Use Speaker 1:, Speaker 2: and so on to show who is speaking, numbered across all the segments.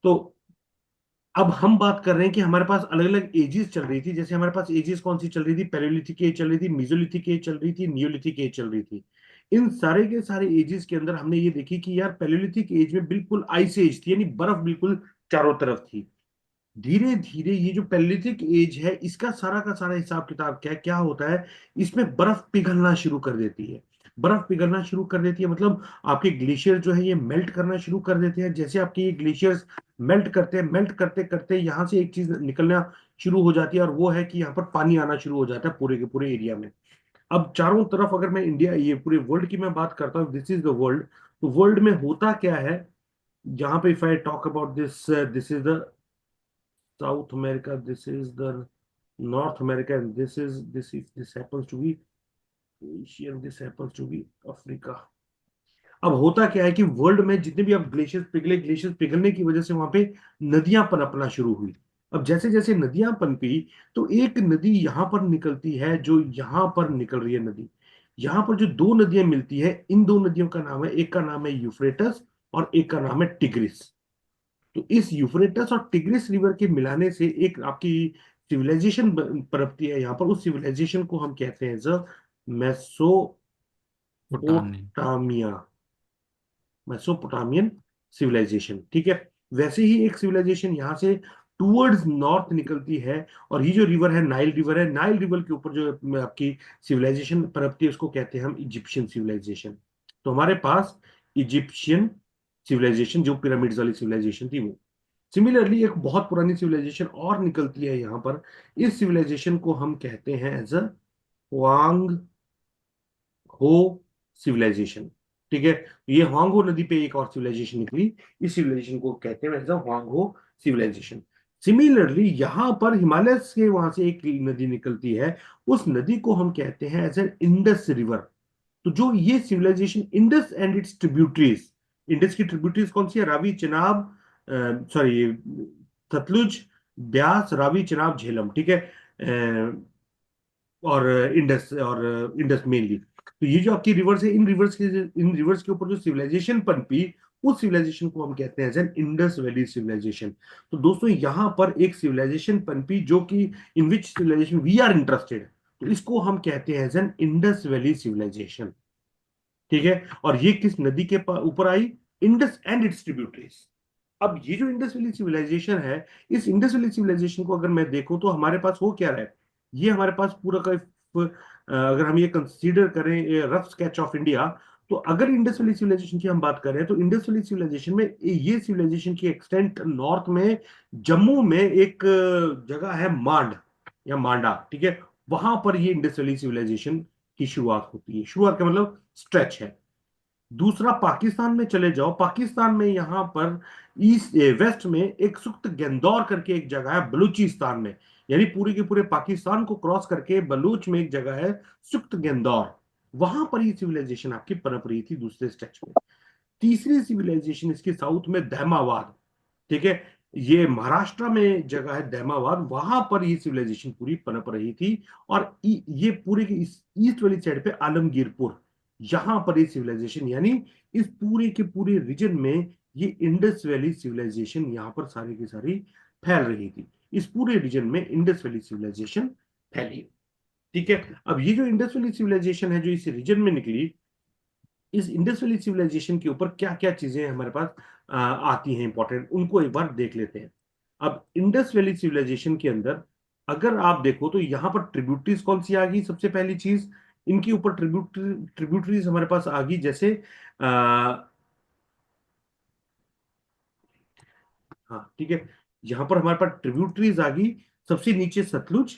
Speaker 1: तो अब हम बात कर रहे हैं कि हमारे पास अलग अलग एजेस चल रही थी। जैसे हमारे पास एजेस कौन सी चल रही थी? पैलेयोलिथिक एज चल रही थी, मीजोलिथिक एज चल रही थी, नियोलिथिक एज चल रही थी। इन सारे के सारे एजेस के अंदर हमने ये देखी कि यार पैलेयोलिथिक एज में बिल्कुल आइस एज थी, यानी बर्फ बिल्कुल चारों तरफ थी। धीरे धीरे ये जो पैलेयोलिथिक एज है, इसका सारा का सारा हिसाब किताब क्या होता है, इसमें बर्फ पिघलना शुरू कर देती है। बर्फ पिघलना शुरू कर देती है मतलब आपके ग्लेशियर जो है ये मेल्ट करना शुरू कर देते हैं। जैसे आपके ये ग्लेशियर्स मेल्ट करते हैं, मेल्ट करते करते यहाँ से एक चीज निकलना शुरू हो जाती है, और वो है कि यहाँ पर पानी आना शुरू हो जाता है पूरे के पूरे एरिया में। अब चारों तरफ अगर मैं इंडिया, ये पूरे वर्ल्ड की मैं बात करता हूँ, दिस इज द वर्ल्ड। तो वर्ल्ड में होता क्या है, जहां पे if I talk about this, this is the South America, this is the North America, and this happens to be Asia, and this happens to be Africa. अब होता क्या है कि वर्ल्ड में जितने भी अब ग्लेशियर्स पिघले, ग्लेशियर्स पिघलने की वजह से वहां पे नदियां पनपना शुरू हुई। अब जैसे जैसे नदियां पनपी, तो एक नदी यहां पर निकलती है, जो यहां पर निकल रही है नदी। यहां पर जो दो नदियां मिलती है, इन दो नदियों का नाम है, एक का नाम है यूफ्रेटस और एक का नाम है टिग्रिस। तो इस यूफ्रेटस और टिग्रिस रिवर के मिलाने से एक आपकी सिविलाइजेशन पनपती है यहाँ पर। उस सिविलाइजेशन को हम कहते हैं
Speaker 2: भूटान।
Speaker 1: Mesopotamia, Mesopotamian civilisation. ठीक है। वैसे ही एक सिविलाइजेशन यहाँ से टूवर्ड्स नॉर्थ निकलती है, और ये जो रिवर है, नाइल रिवर है, नाइल रिवर के ऊपर जो आपकी सिविलाइजेशन पनपती है, उसको कहते हैं हम इजिप्शियन सिविलाइजेशन। तो हमारे पास इजिप्शियन सिविलाइजेशन, जो पिरामिड्स वाली सिविलाइजेशन थी, वो। सिमिलरली एक बहुत पुरानी सिविलाइजेशन और निकलती है यहाँ पर। इस सिविलाइजेशन को हम कहते हैं एज अ हुआंग हो सिविलाइजेशन। ठीक है। ये हुआंग हो नदी पे एक और सिविलाइजेशन निकली, इस सिविलाइजेशन को कहते हैं एज अ हुआंग हो सिविलाइजेशन। सिमिलरली यहाँ पर हिमालय से वहां से एक नदी निकलती है, उस नदी को हम कहते हैं एज एन इंडस रिवर। तो जो ये civilisation Indus and its tributaries, Indus की ट्रिब्यूटरीज कौन सी है? रावी, चिनाब, सॉरी, सतलुज, ब्यास, रावी, चिनाब, झेलम। ठीक है। और इंडस मेनली। तो ये जो आपकी रिवर्स है, इन रिवर्स के ऊपर जो सिविलाइजेशन पनपी, उस सिविलाइजेशन को हम कहते हैं as an Indus valley civilisation. तो दोस्तों यहाँ पर एक सिविलाइजेशन पनपी जो कि in which civilisation we are interested, तो इसको हम कहते हैं as an Indus valley civilisation. ठीक है। और ये किस नदी के ऊपर आई? Indus and its tributaries. अब ये जो इंडस वैली सिविलाइजेशन है, इस इंडस वैली सिविलाइजेशन को अगर मैं देखूं तो हमारे पास हो क्या रहा है, ये हमारे पास पूरा का अगर हम ये कंसीडर करें रफ स्केच ऑफ इंडिया, तो अगर इंडस वैली सिविलाइजेशन की हम बात करें, तो इंडस वैली सिविलाइजेशन में ये सिविलाइजेशन की एक्सटेंट नॉर्थ में, जम्मू में एक जगह है मांड या मांडा। ठीक है। वहां पर ये इंडस वैली सिविलाइजेशन की शुरुआत होती है। शुरुआत का मतलब स्ट्रेच है। दूसरा, पाकिस्तान में चले जाओ, पाकिस्तान में यहां पर ईस्ट वेस्ट में एक सुख्त गेंदौर करके एक जगह है बलूचिस्तान में, यानी पूरे के पूरे पाकिस्तान को क्रॉस करके बलूच में एक जगह है सुख्त गेंदौर। वहां पर ये सिविलाइजेशन आपकी पनप रही थी दूसरे स्टेच में। तीसरी सिविलाइजेशन इसके साउथ में दैमाबाद। ठीक है। ये महाराष्ट्र में जगह है दैमाबाद, वहां पर ये सिविलाइजेशन पूरी पनप रही थी। और ये पूरे के इस ईस्ट वाली साइड पे आलमगीरपुर, यहां पर ये सिविलाइजेशन, यानी इस पूरे के पूरे रीजन में ये इंडस वैली सिविलाइजेशन यहां पर सारी की सारी फैल रही थी। इस पूरे रीजन में इंडस वैली सिविलाइजेशन फैली। ठीक है। अब ये जो इंडस वैली सिविलाइजेशन है जो इस रीजन में निकली, इस इंडस वैली सिविलाइजेशन के ऊपर क्या क्या चीजें हमारे पास आती हैं इंपॉर्टेंट, उनको एक बार देख लेते हैं। अब इंडस वैली सिविलाइजेशन के अंदर अगर आप देखो, तो यहाँ पर ट्रिब्यूटरीज कौन सी आ गई? सबसे पहली चीज, इनके ऊपर ट्रिब्यूटरीज हमारे पास आ गई। जैसे हाँ, ठीक है, यहाँ पर हमारे पास ट्रिब्यूटरीज आ गई। सबसे नीचे सतलुज,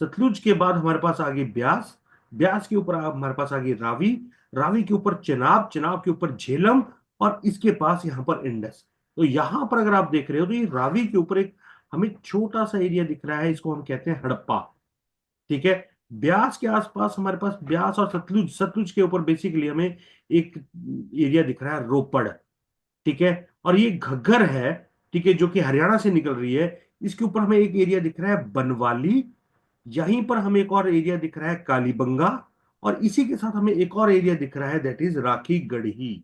Speaker 1: सतलुज के बाद हमारे पास आ गई ब्यास, ब्यास के ऊपर हमारे पास आ गई रावी, रावी के ऊपर चिनाब, चिनाब के ऊपर झेलम, और इसके पास यहाँ पर इंडस। तो यहाँ पर अगर आप देख रहे हो, तो ये रावी के ऊपर एक हमें छोटा सा एरिया दिख रहा है, इसको हम कहते हैं हड़प्पा। ठीक है। ब्यास के आसपास हमारे पास ब्यास और सतलुज, सतलुज के ऊपर बेसिकली हमें एक एरिया दिख रहा है रोपड़। ठीक है। और ये घग्गर है, ठीक है, जो कि हरियाणा से निकल रही है। इसके ऊपर हमें एक एरिया दिख रहा है बनवाली, यहीं पर हमें एक और एरिया दिख रहा है कालीबंगा, और इसी के साथ हमें एक और एरिया दिख रहा है, दैट इज राखी गढ़ी।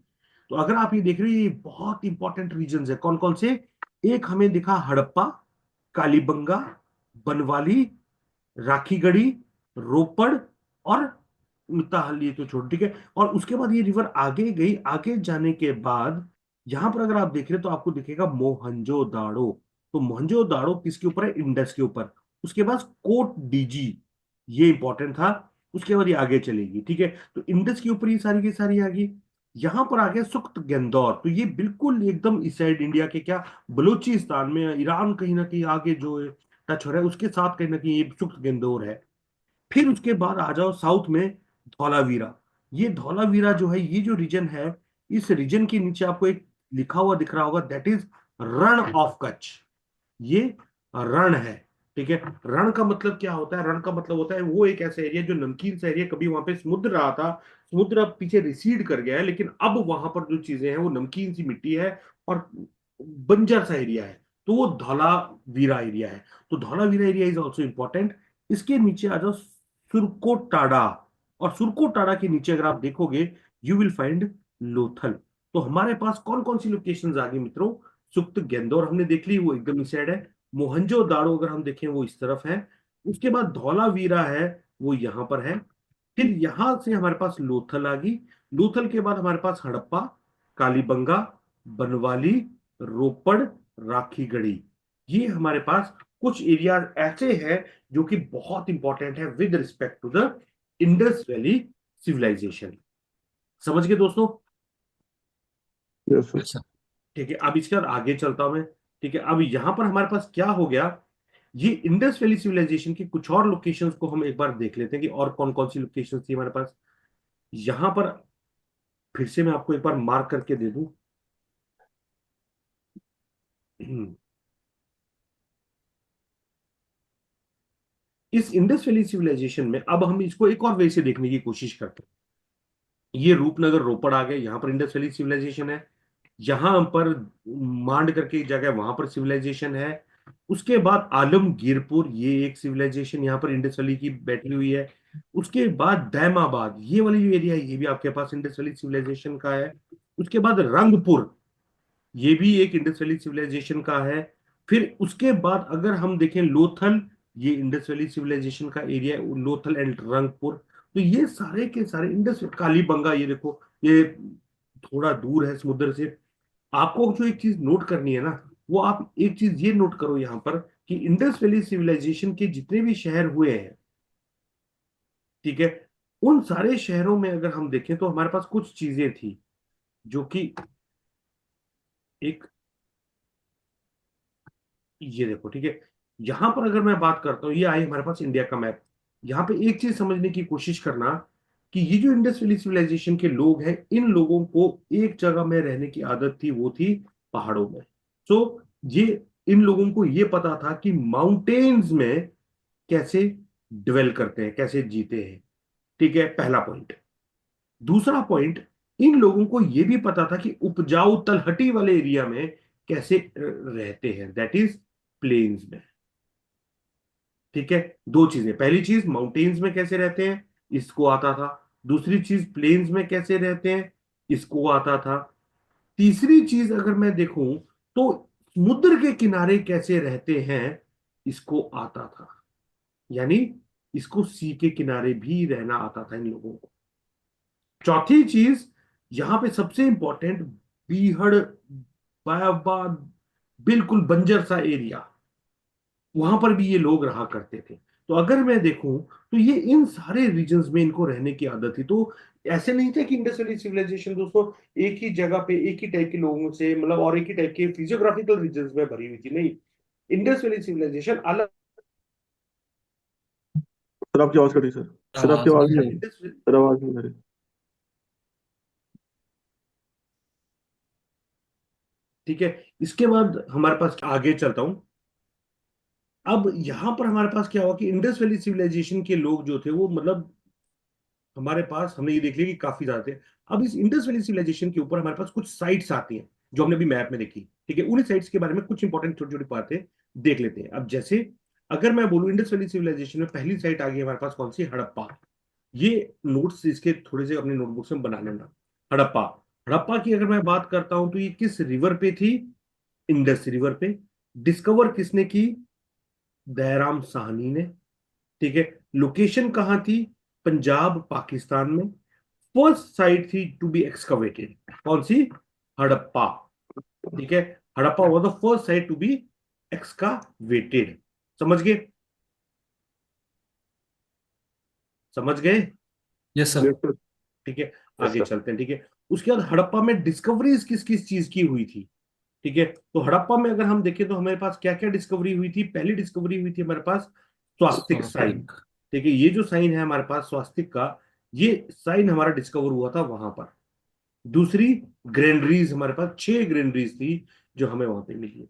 Speaker 1: तो अगर आप ये देख रहे हैं, ये बहुत इंपॉर्टेंट रीजन है। कौन कौन से? एक हमें दिखा हड़प्पा, कालीबंगा, बनवाली, राखीगढ़ी, रोपड़ और मिताहाली, ये तो छोड़, ठीक है। और उसके बाद ये रिवर आगे गई, आगे जाने के बाद यहां पर अगर आप देख रहे हो तो आपको दिखेगा मोहनजो दाड़ो। तो मोहनजो दाड़ो किसके ऊपर है? इंडस के ऊपर। उसके बाद कोट डीजी, ये इंपॉर्टेंट था। उसके बाद ये आगे चलेगी, ठीक है। तो इंडस के ऊपर ये सारी की सारी आ गई। यहां पर आ गया सुख्त गेंदौर, तो ये बिल्कुल एकदम इस साइड इंडिया के क्या, बलूचिस्तान में, ईरान कहीं ना कहीं आगे जो टच हो रहा है, उसके साथ कहीं ना कहीं ये सुख्त गेंदौर है। फिर उसके बाद आ जाओ साउथ में, धौलावीरा। ये धौलावीरा जो है, ये जो रीजन है, इस रीजन के नीचे आपको एक लिखा हुआ दिख रहा होगा, that is Rann of Kutch. ये रण है, ठीक है। रण का मतलब क्या होता है? रण का मतलब होता है वो एक ऐसा एरिया जो नमकीन सा एरिया, कभी वहां पे समुद्र रहा था, समुद्र अब पीछे रिसीड कर गया है, लेकिन अब वहां पर जो चीजें हैं वो नमकीन सी मिट्टी है और बंजर सा एरिया है। तो वो धौलावीरा एरिया है। तो Dholavira area is also important. इसके नीचे आ जाओ, सुरकोटाडा। और सुरकोटाडा के नीचे अगर आप देखोगे, यू विल फाइंड लोथल। तो हमारे पास कौन कौन सी लोकेशंस आ गई मित्रों? सुप्त गेंदौर हमने देख ली, वो एकदम इस साइड है। मोहनजो दाड़ो अगर हम देखें वो इस तरफ है। उसके बाद धौलावीरा है, वो यहां पर है। फिर यहां से हमारे पास लोथल आ गई। लोथल के बाद हमारे पास हड़प्पा, कालीबंगा, बनवाली, रोपड़, राखीगढ़ी। ये हमारे पास कुछ एरिया ऐसे हैं जो कि बहुत इंपॉर्टेंट है with respect to the Indus valley civilisation. समझ गए दोस्तों?
Speaker 2: Yes sir.
Speaker 1: ठीक है, अब इसके बाद आगे चलता हूं मैं। ठीक है, अब यहां पर हमारे पास क्या हो गया, ये इंडस वैली सिविलाइजेशन की कुछ और लोकेशंस को हम एक बार देख लेते हैं कि और कौन कौन सी लोकेशंस थी हमारे पास यहां पर। फिर से मैं आपको एक बार मार्क करके दे दूं। इस इंडस वैली सिविलाइजेशन में अब हम इसको एक और वे से देखने की कोशिश करते हैं। ये रूपनगर रोपड़ आ गए, यहाँ पर इंडस वैली सिविलाइजेशन है। यहाँ पर मांड करके एक जगह है, वहां पर सिविलाइजेशन है। उसके बाद आलमगीरपुर, ये एक सिविलाइजेशन यहाँ पर इंडस वैली की बैठी हुई है। उसके बाद दैमाबाद, ये वाली जो एरिया है, ये भी आपके पास इंडस वैली सिविलाइजेशन का है। उसके बाद रंगपुर, ये भी एक इंडस वैली सिविलाइजेशन का है। फिर उसके बाद अगर हम देखें लोथल, ये इंडस वैली सिविलाइजेशन का एरिया है, लोथल एंड रंगपुर। तो ये सारे के सारे इंडस, कालीबंगा, ये देखो, ये थोड़ा दूर है समुद्र से। आपको जो एक चीज नोट करनी है ना, वो आप एक चीज ये नोट करो यहाँ पर, कि इंडस वैली सिविलाइजेशन के जितने भी शहर हुए हैं, ठीक है, उन सारे शहरों में अगर हम देखें तो हमारे पास कुछ चीजें थी जो कि एक, ये देखो, ठीक है। यहां पर अगर मैं बात करता हूं, ये आई हमारे पास इंडिया का मैप। यहाँ पे एक चीज समझने की कोशिश करना, कि ये जो इंडस वैली सिविलाइजेशन के लोग हैं, इन लोगों को एक जगह में रहने की आदत थी, वो थी पहाड़ों में। तो ये, इन लोगों को ये पता था कि माउंटेन्स में कैसे डिवेल करते हैं, कैसे जीते हैं, ठीक है, पहला पॉइंट। दूसरा पॉइंट, इन लोगों को यह भी पता था कि उपजाऊ तलहटी वाले एरिया में कैसे रहते हैं, दैट इज प्लेन्स में। ठीक है, दो चीजें, पहली चीज माउंटेन्स में कैसे रहते हैं, इसको आता था। दूसरी चीज प्लेन्स में कैसे रहते हैं, इसको आता था। तीसरी चीज अगर मैं देखूं तो समुद्र के किनारे कैसे रहते हैं, इसको आता था। यानी इसको सी के किनारे भी रहना आता था इन लोगों को। चौथी चीज, यहां पे सबसे इंपॉर्टेंट, बीहड़, बायाबाद, बिल्कुल बंजर सा एरिया, वहां पर भी ये लोग रहा करते थे। तो अगर मैं देखूं तो ये इन सारे रीजन्स में इनको रहने की आदत थी। तो ऐसे नहीं थे कि इंडस वैली सिविलाइजेशन दोस्तों एक ही जगह पे एक ही टाइप के लोगों से, मतलब और एक ही टाइप के फिजियोग्राफिकल रीजन्स में भरी हुई थी, नहीं। इंडस वैली सिविलाइजेशन अलग।
Speaker 2: सर आपकी आवाज कटी सर। सर आपकी
Speaker 1: आवाज
Speaker 2: आवाज
Speaker 1: नहीं आ
Speaker 2: नहीं
Speaker 1: रही,
Speaker 2: आई।
Speaker 1: इंडस,
Speaker 2: सर आवाज नहीं आ रही।
Speaker 1: ठीक है। इसके बाद हमारे पास आगे चलता हूं। अब यहां पर हमारे पास क्या हुआ कि इंडस वैली सिविलाइजेशन के लोग जो थे वो, मतलब हमारे पास, हमने ये देख लिया कि काफी ज्यादा थे। अब इस इंडस वैली सिविलाइजेशन के ऊपर हमारे पास कुछ साइट्स आती हैं जो हमने अभी मैप में देखी, ठीक है। उन्हीं साइट्स के बारे में कुछ इंपॉर्टेंट छोटी छोटी बातें देख लेते हैं। अब जैसे अगर मैं बोलूं, इंडस वैली सिविलाइजेशन में पहली साइट आ गई हमारे पास कौन सी, हड़प्पा। ये नोट्स इसके थोड़े से अपने नोटबुक्स में बना लेना। हड़प्पा, हड़प्पा की अगर मैं बात करता हूं तो ये किस रिवर पे थी? इंडस रिवर पे। डिस्कवर किसने की? दयाराम साहनी ने। ठीक है। लोकेशन कहाँ थी? पंजाब पाकिस्तान में। फर्स्ट साइट थी टू बी एक्सकवेटेड, कौन सी? हड़प्पा। ठीक है। Harappa was the first site to be excavated. समझ गए? समझ गए?
Speaker 3: Yes sir.
Speaker 2: Yes sir.
Speaker 1: ठीक है।
Speaker 2: यस
Speaker 1: आगे
Speaker 2: सर।
Speaker 1: चलते हैं। ठीक है। उसके बाद हड़प्पा में डिस्कवरीज किस किस चीज की हुई थी? ठीक है। तो हड़प्पा में अगर हम देखें तो हमारे पास क्या क्या डिस्कवरी हुई थी? पहली डिस्कवरी हुई थी हमारे पास स्वास्तिक साइन।
Speaker 3: स्वास्तिक।
Speaker 1: ठीक है। ये जो साइन है हमारे पास स्वास्तिक का, ये साइन हमारा डिस्कवर हुआ था वहां पर। दूसरी, ग्रेनरीज, हमारे पास 6 ग्रेनरीज थी जो हमें वहां पे मिली।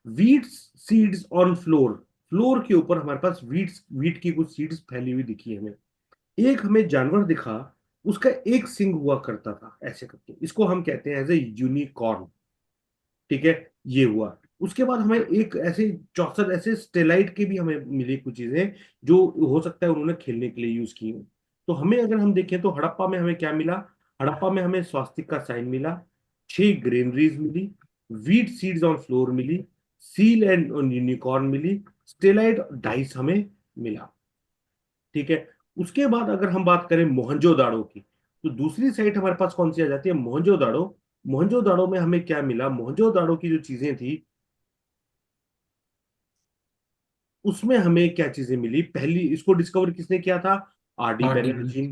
Speaker 1: Wheat seeds on floor, floor के ऊपर हमारे पास वीट की कुछ सीड्स फैली हुई दिखी हमें। एक हमें जानवर दिखा, उसका एक सिंग हुआ करता था ऐसे करके, इसको हम कहते हैं एज ए यूनिकॉर्न। ठीक है। ये हुआ। उसके बाद हमें एक ऐसे 64 ऐसे स्टेलाइट के भी हमें मिली कुछ चीजें, जो हो सकता है उन्होंने खेलने के लिए यूज की हो। तो हमें अगर हम देखें तो हड़प्पा में हमें क्या मिला? हड़प्पा में हमें स्वास्तिक का साइन मिला, 6 ग्रेनरीज मिली, वीट सीड्स ऑन फ्लोर मिली, सील एंड यूनिकॉर्न मिली, स्टेलाइट डाइस हमें मिला। ठीक है। उसके बाद अगर हम बात करें मोहनजोदाड़ो की, तो दूसरी साइट हमारे पास कौन सी आ जाती है? मोहनजोदाड़ो। मोहनजोदाड़ो में हमें क्या मिला? मोहनजोदाड़ो की जो चीजें थी उसमें हमें क्या चीजें मिली? पहली, इसको डिस्कवर किसने किया था? आर डी
Speaker 3: आरडी में।
Speaker 1: बैनर्जी,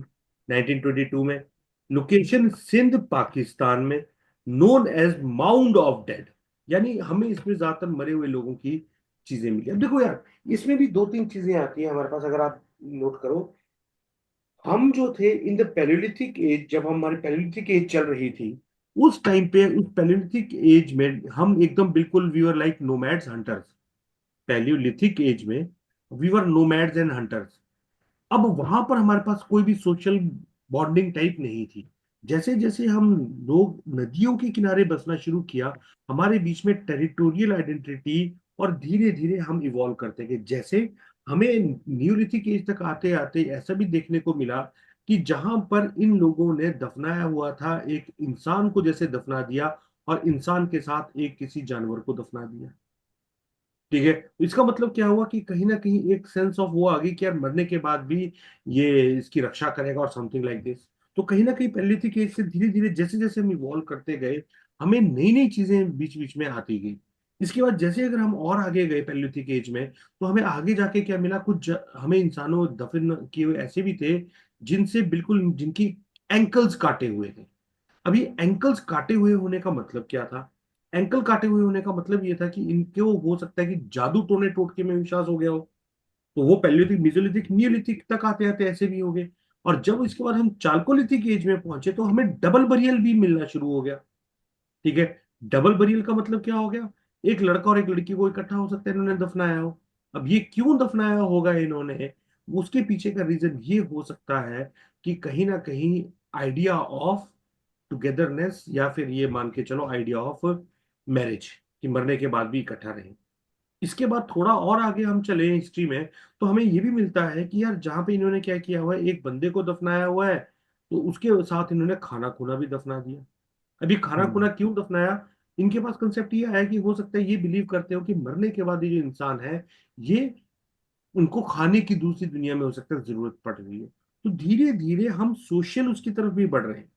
Speaker 1: 1922 में। लोकेशन सिंध पाकिस्तान में। Known as mound of dead, यानी हमें इसमें ज्यादातर मरे हुए लोगों की चीजें मिली। अब देखो यार, इसमें भी दो तीन चीजें आती हैं हमारे पास, अगर आप नोट करो। हम जो थे इन द पैलियोलिथिक एज, जब हमारी पैलियोलिथिक एज चल रही थी, उस टाइम पे उस पैलियोलिथिक एज में हम एकदम बिल्कुल we were like nomads hunters. Palaeolithic age में we were nomads and hunters. अब वहां पर हमारे पास कोई भी सोशल बॉन्डिंग टाइप नहीं थी। जैसे जैसे हम लोग नदियों के किनारे बसना शुरू किया, हमारे बीच में टेरिटोरियल आइडेंटिटी, और धीरे धीरे हम इवॉल्व करते गए। जैसे हमें न्यूलिथिक एज तक आते आते ऐसा भी देखने को मिला कि जहां पर इन लोगों ने दफनाया हुआ था, एक इंसान को जैसे दफना दिया, और इंसान के साथ एक किसी जानवर को दफना दिया। ठीक है। तो इसका मतलब क्या हुआ कि कहीं ना कहीं एक सेंस ऑफ वो आ गई कि यार मरने के बाद भी ये इसकी रक्षा करेगा, और समथिंग लाइक दिस। तो कहीं ना कहीं पैलियोलिथिक एज से धीरे धीरे जैसे जैसे हम इवॉल्व करते गए, हमें नई नई चीजें बीच बीच में आती गई। इसके बाद जैसे अगर हम और आगे गए पैलियोलिथिक एज में, तो हमें आगे जाके क्या मिला? हमें इंसानों दफन किए हुए ऐसे भी थे जिनसे बिल्कुल, जिनकी एंकल्स काटे हुए थे। अभी एंकल्स काटे हुए होने का मतलब क्या था? एंकल काटे हुए होने का मतलब ये था कि इनके वो हो सकता है कि जादू टोने टोटके में विश्वास हो गया हो। तो वो पैलियोलिथिक, मेसोलिथिक, नियोलिथिक तक आते आते ऐसे भी हो गए। और जब इसके बाद हम चाल्कोलिथिक एज में पहुंचे तो हमें डबल बरियल भी मिलना शुरू हो गया। ठीक है। डबल बरियल का मतलब क्या हो गया? एक लड़का और एक लड़की को इकट्ठा हो सकता है इन्होंने दफनाया हो। अब ये क्यों दफनाया होगा इन्होंने? उसके पीछे का रीजन ये हो सकता है कि कहीं ना कहीं आइडिया ऑफ टुगेदरनेस, या फिर ये मान के चलो आइडिया ऑफ मैरिज, कि मरने के बाद भी इकट्ठा रहे। इसके बाद थोड़ा और आगे हम चले हिस्ट्री में, तो हमें ये भी मिलता है कि यार जहाँ पे इन्होंने क्या किया हुआ है, एक बंदे को दफनाया हुआ है, तो उसके साथ इन्होंने खाना खुना भी दफना दिया। अभी खाना खुना क्यों दफनाया? इनके पास कंसेप्ट ये है कि हो सकता है ये बिलीव करते हो कि मरने के बाद ये जो इंसान है, ये उनको खाने की दूसरी दुनिया में हो सकता है जरूरत पड़ रही है। तो धीरे धीरे हम सोशल उसकी तरफ भी बढ़ रहे हैं,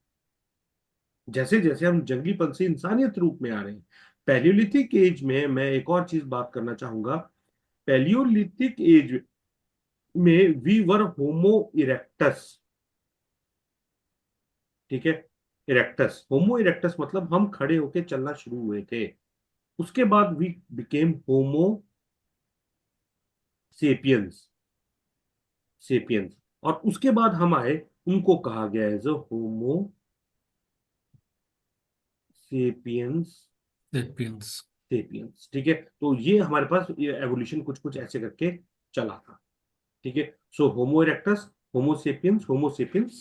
Speaker 1: जैसे जैसे हम जंगलीपन से इंसानियत रूप में आ रहे हैं। पैलियोलिथिक एज में मैं एक और चीज बात करना चाहूंगा। पैलियोलिथिक एज में वी वर होमो इरेक्टस। ठीक है। इरेक्टस, होमो इरेक्टस मतलब हम खड़े होके चलना शुरू हुए थे। उसके बाद we became homo sapiens. Sapiens. और उसके बाद हम आए, उनको कहा गया as homo sapiens.
Speaker 3: Sapiens.
Speaker 1: Sapiens. ठीक है। तो ये हमारे पास एवोल्यूशन कुछ कुछ ऐसे करके चला था। ठीक है। सो होमो इरेक्टस, होमो सेपियंस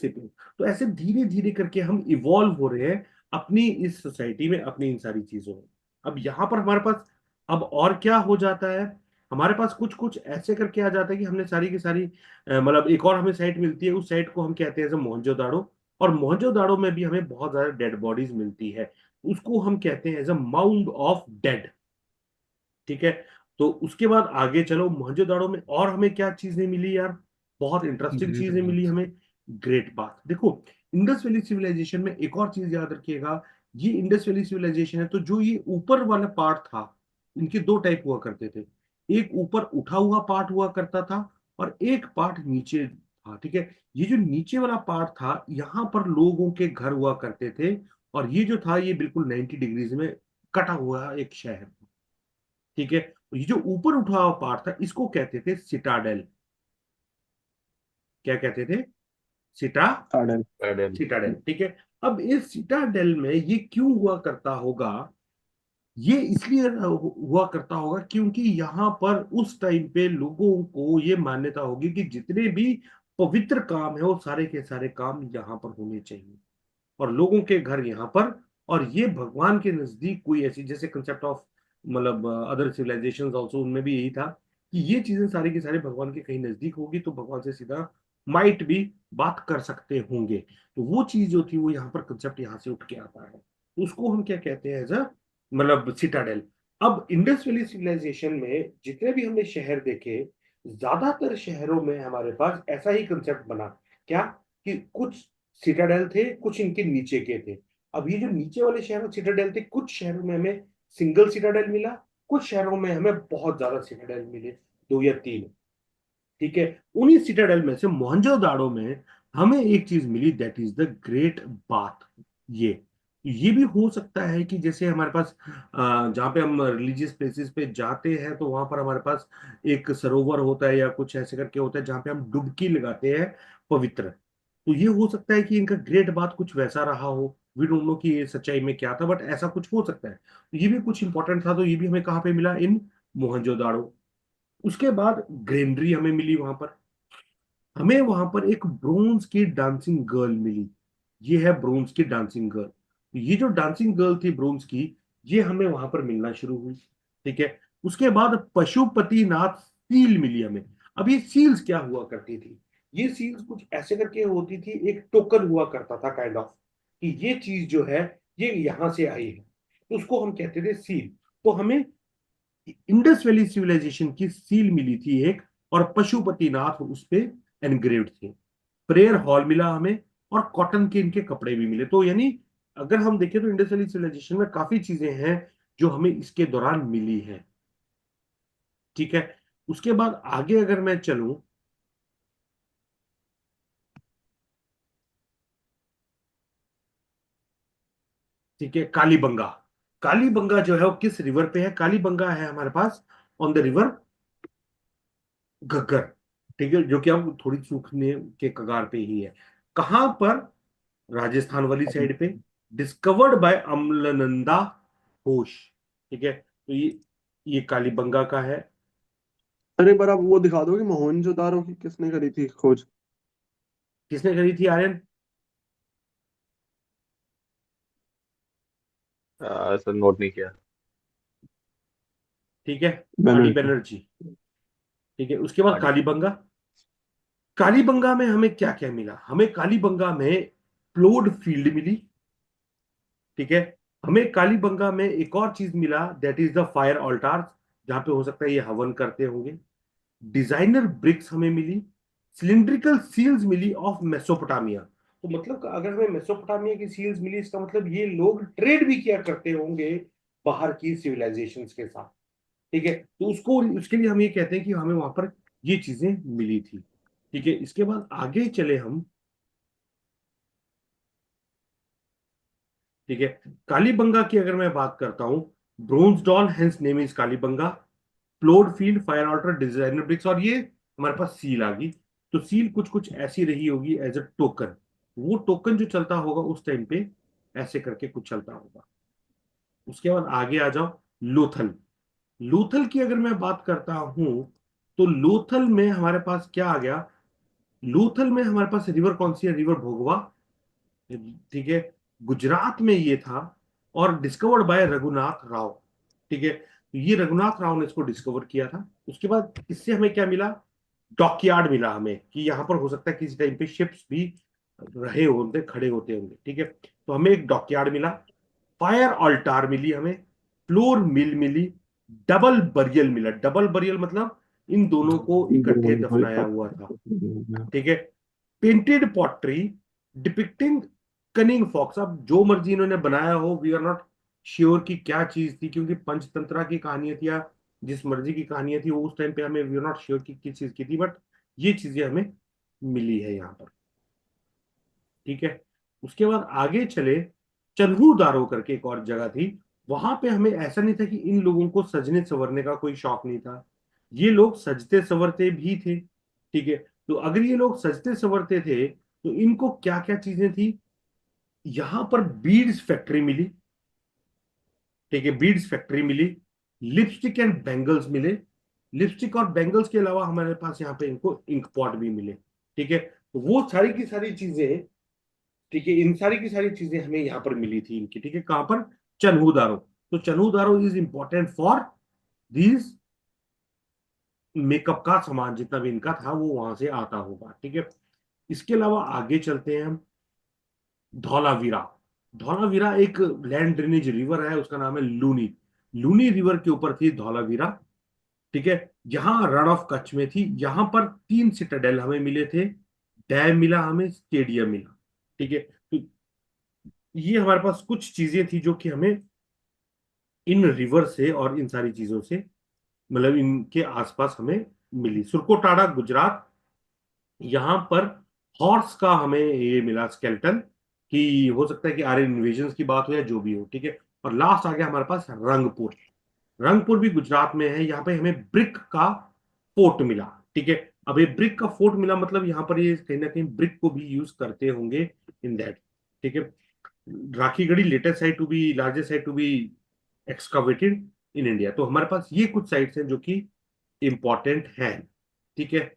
Speaker 1: सेपियंस। तो ऐसे धीरे धीरे करके हम इवॉल्व हो रहे हैं अपनी इस सोसाइटी में, अपनी इन सारी चीजों में। अब यहाँ पर हमारे पास अब और क्या हो जाता है? हमारे पास कुछ कुछ ऐसे करके आ जाता है कि हमने सारी की सारी मतलब एक और हमें साइट मिलती है, उस साइट को हम कहते हैं मोहनजोदाड़ो। और मोहनजोदाड़ो में भी हमें बहुत ज्यादा डेड बॉडीज मिलती है, उसको हम कहते हैं as a mound of dead. ठीक है। तो उसके बाद आगे चलो, मोहनजोदाड़ो में और हमें क्या चीजें मिली यार, बहुत इंटरेस्टिंग
Speaker 3: ग्रेट
Speaker 1: चीजें मिली
Speaker 3: बात।
Speaker 1: हमें। ग्रेट बात, देखो इंडस वैली सिविलाइजेशन में एक और चीज याद रखिएगा, ये इंडस वैली सिविलाइजेशन है तो जो ये ऊपर वाला पार्ट था, इनके दो टाइप हुआ करते थे। एक ऊपर उठा हुआ पार्ट हुआ करता था और एक पार्ट नीचे था, ठीक है। ये जो नीचे वाला पार्ट था, यहाँ पर लोगों के घर हुआ करते थे, और ये जो था ये बिल्कुल 90 डिग्रीज में कटा हुआ एक शहर था, ठीक है। तो ये जो ऊपर उठा हुआ पार्ट था, इसको कहते थे सिटाडेल। क्या कहते थे? सिटा
Speaker 2: गार्डन।
Speaker 4: गार्डन।
Speaker 1: सिटाडेल, ठीक है। अब इस सिटाडेल में ये क्यों हुआ करता होगा? ये इसलिए हुआ करता होगा क्योंकि यहाँ पर उस टाइम पे लोगों को ये मान्यता होगी कि जितने भी पवित्र काम है वो सारे के सारे काम यहाँ पर होने चाहिए, और लोगों के घर यहाँ पर। और ये भगवान के नजदीक कोई ऐसी, जैसे कंसेप्ट ऑफ मतलब अदर सिविलाइजेशंस आल्सो, उनमें भी यही था कि ये चीजें सारी की सारी भगवान के कहीं नजदीक होगी तो भगवान से सीधा माइट भी बात कर सकते होंगे। तो वो चीज जो थी वो यहाँ पर कंसेप्ट यहाँ से उठ के आता है, तो उसको हम क्या कहते हैं, एज अ मतलब सिटाडेल। अब इंडस वैली सिविलाइजेशन में जितने भी हमने शहर देखे, ज्यादातर शहरों में हमारे पास ऐसा ही कंसेप्ट बना। क्या? कि कुछ सिटाडेल थे, कुछ इनके नीचे के थे। अब ये जो नीचे वाले शहर सिटाडेल थे, कुछ शहरों में हमें सिंगल सिटाडेल मिला, कुछ शहरों में हमें बहुत ज्यादा सिटाडेल मिले, दो या तीन, ठीक है। उन्हीं सिटाडेल में से मोहनजोदाड़ो में हमें एक चीज मिली, that is the great bath. ये भी हो सकता है कि जैसे हमारे पास जहाँ पे हम रिलीजियस प्लेसेस पे जाते हैं तो वहां पर हमारे पास एक सरोवर होता है या कुछ ऐसे करके होता है जहाँ पे हम डुबकी लगाते हैं, पवित्र। तो ये हो सकता है कि इनका ग्रेट बात कुछ वैसा रहा हो। वी डोंट नो कि ये सच्चाई में क्या था, बट ऐसा कुछ हो सकता है। तो ये भी कुछ इंपॉर्टेंट था, तो ये भी हमें कहाँ पे मिला, इन मोहनजोदाड़ो। उसके बाद ग्रेनरी हमें मिली वहां पर। हमें वहां पर एक ब्रोंज की डांसिंग गर्ल मिली। ये है ब्रोंज की डांसिंग गर्ल। ये जो डांसिंग गर्ल थी ब्रोंज की, ये हमें वहां पर मिलना शुरू हुई, ठीक है। उसके बाद पशुपति नाथ सील मिली हमें। अब ये सील्स क्या हुआ करती थी? ये सील्स कुछ ऐसे करके होती थी, एक टोकन हुआ करता था काइंड ऑफ, कि ये चीज जो है ये यहां से आई है, तो उसको हम कहते थे सील। तो हमें इंडस वैली सिविलाइजेशन की सील मिली थी एक, और पशुपतिनाथ उस पे एनग्रेव्ड थे। प्रेयर हॉल मिला हमें, और कॉटन के इनके कपड़े भी मिले। तो यानी अगर हम देखें तो इंडस वैली सिविलाइजेशन में काफी चीजें हैं जो हमें इसके दौरान मिली हैं, ठीक है। उसके बाद आगे अगर मैं चलूं, ठीक है, कालीबंगा। कालीबंगा जो है वो किस रिवर पे है? कालीबंगा है हमारे pass on the river Ghaggar, ठीक है, जो कि हम थोड़ी सूखने के कगार पे ही है। कहां पर? राजस्थान वाली साइड पे। डिस्कवर्ड बाय अम्लनंदा घोष, ठीक है। तो ये कालीबंगा का है।
Speaker 2: सर एक बार आप वो दिखा दो कि मोहनजोदारो की किसने करी थी खोज।
Speaker 1: किसने करी थी आर्यन?
Speaker 4: सर नोट नहीं किया।
Speaker 1: ठीक है, आरडी
Speaker 2: बनर्जी।
Speaker 1: बनर्जी, ठीक है। उसके बाद
Speaker 4: आदि।
Speaker 1: कालीबंगा। कालीबंगा में हमें क्या क्या मिला? हमें कालीबंगा में प्लोड फील्ड मिली, ठीक है। हमें कालीबंगा में एक और चीज मिला, दैट इज द फायर ऑल्टार, जहां पे हो सकता है ये हवन करते होंगे। डिजाइनर ब्रिक्स हमें मिली। सिलिंड्रिकल सील्स मिली ऑफ मेसोपोटामिया। तो मतलब अगर हमें मेसोपोटामिया की सील्स मिली, इसका मतलब ये लोग ट्रेड भी किया करते होंगे बाहर की सिविलाइजेशंस के साथ, ठीक है। तो उसको उसके लिए हम ये कहते हैं कि हमें वहां पर ये चीजें मिली थी, ठीक है। इसके बाद आगे चले हम, ठीक है। कालीबंगा की अगर मैं बात करता हूं, bronze doll hence name is Kalibanga, ploughed field, fire altar, designer bricks, और ये हमारे पास सील आ गई। तो सील कुछ कुछ ऐसी रही होगी एज अ टोकन। वो टोकन जो चलता होगा उस टाइम पे ऐसे करके कुछ चलता होगा। उसके बाद आगे आ जाओ, लोथल। लोथल की अगर मैं बात करता हूं, तो लोथल में हमारे पास क्या आ गया? लोथल में हमारे पास रिवर कौन सी है? रिवर भोगवा, ठीक है। गुजरात में ये था, और डिस्कवर्ड बाय रघुनाथ राव, ठीक है। तो ये रघुनाथ राव ने इसको डिस्कवर किया था। उसके बाद इससे हमें क्या मिला? डॉकयार्ड मिला हमें, कि यहाँ पर हो सकता है किसी टाइम पे शिप्स भी रहे होंगे, खड़े होते होंगे, ठीक है। तो हमें एक डॉकयार्ड मिला, फायर ऑल्टार मिली हमें, फ्लोर मिल मिली, डबल बरियल मिला। डबल बरियल मतलब इन दोनों को इकट्ठे दफनाया हुआ था, ठीक है। Painted pottery depicting cunning fox. अब जो मर्जी इन्होंने बनाया हो, वी आर नॉट श्योर कि क्या चीज थी, क्योंकि पंचतंत्रा की कहानियां थी या जिस मर्जी की कहानियां थी, वो उस टाइम पे हमें वी आर नॉट श्योर कि किस चीज की थी, बट ये चीजें हमें मिली है यहाँ पर, ठीक है। उसके बाद आगे चले, चन्हूदारो करके एक और जगह थी। वहां पे हमें ऐसा नहीं था कि इन लोगों को सजने संवरने का कोई शौक नहीं था, ये लोग सजते संवरते भी थे, ठीक है। तो अगर ये लोग सजते संवरते थे तो इनको क्या क्या चीजें थी, यहां पर बीड्स फैक्ट्री मिली, ठीक है, बीड्स फैक्ट्री मिली। लिपस्टिक एंड बैंगल्स मिले। लिपस्टिक और बैंगल्स के अलावा हमारे पास यहाँ पे इनको इंक पॉट भी मिले, ठीक है। तो वो सारी की सारी चीजें, ठीक है, इन सारी की सारी चीजें हमें यहाँ पर मिली थी इनकी, ठीक है। कहां पर? चन्हूदारो। तो Chanhudaro is important for these makeup का सामान जितना भी इनका था वो वहां से आता होगा, ठीक है। इसके अलावा आगे चलते हैं हम, धौलावीरा। धौलावीरा एक लैंड ड्रेनेज रिवर है, उसका नाम है लूनी। लूनी रिवर के ऊपर थी धौलावीरा, ठीक है। यहाँ रण ऑफ कच्छ में थी। यहाँ पर 3 सिटाडेल हमें मिले थे, डैम मिला हमें, स्टेडियम मिला, ठीक है। तो ये हमारे पास कुछ चीजें थी जो कि हमें इन रिवर से और इन सारी चीजों से, मतलब इनके आसपास हमें मिली। सुरकोटाडा गुजरात, यहाँ पर हॉर्स का हमें ये मिला स्केलेटन, कि हो सकता है कि आर्यन इन्वेजन की बात हो या जो भी हो, ठीक है। और लास्ट आ गया हमारे पास रंगपुर। रंगपुर भी गुजरात में है। यहाँ पे हमें ब्रिक का फोर्ट मिला, ठीक है। अब ये ब्रिक का फोर्ट मिला मतलब यहाँ पर ये कहीं ना कहीं ब्रिक को भी यूज करते होंगे इन दैट, ठीक है। Rakhigarhi latest site to be largest site to be excavated in India. तो हमारे पास ये कुछ साइट्स हैं जो कि इंपॉर्टेंट हैं, ठीक है।